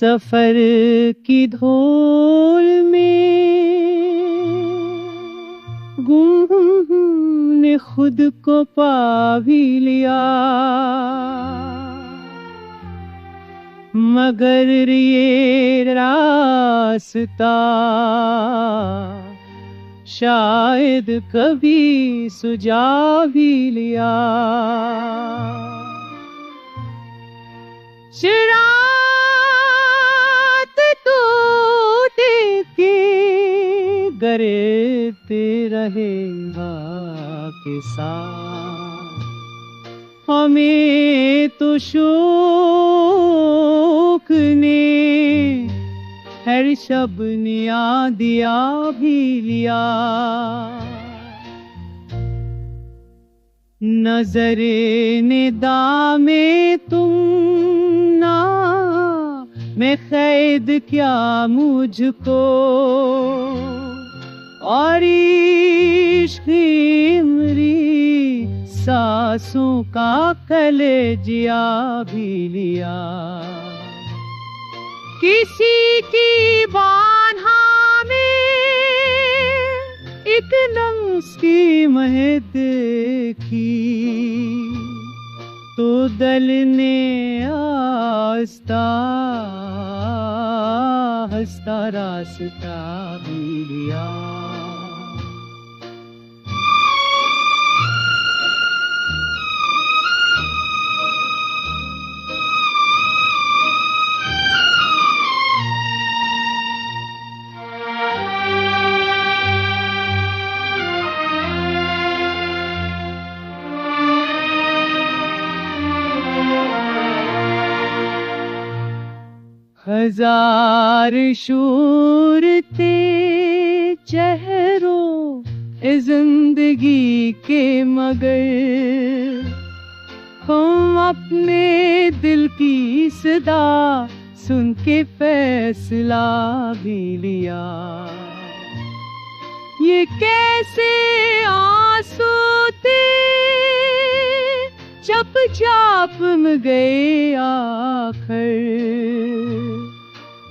सफर की धूल में गुम ने खुद को पा भी लिया, मगर ये रास्ता शायद कभी सुझा भी लिया। रात तो देखे गरेते रहेगा के साथ, हमें तो शोक ने हर शब निया दिया भी लिया। नजरे ने दामे तुम ना मैं कैद क्या मुझको, और इश्क़ इमरी सांसों का कलेजिया भी लिया। किसी की बान्हा में एक लम्स की महक देखी, तो दिल ने आस्ता हंसता रास्ता भी लिया। हजार शूरते चेहरों जिंदगी के, मगर हम अपने दिल की सदा सुन के फैसला भी लिया। ये कैसे आंसू थे चप चाप में गए आखिर,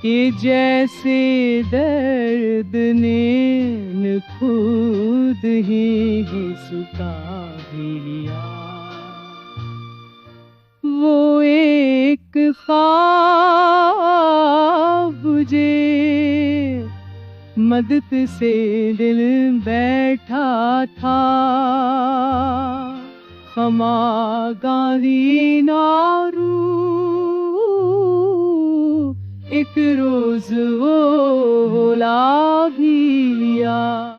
कि जैसे दर्द ने खुद ही सुखा भी लिया। वो एक ख्वाब मुझे मदद से दिल बैठा था, क्षमा गारी नारू एक रोज वो ला भी लिया।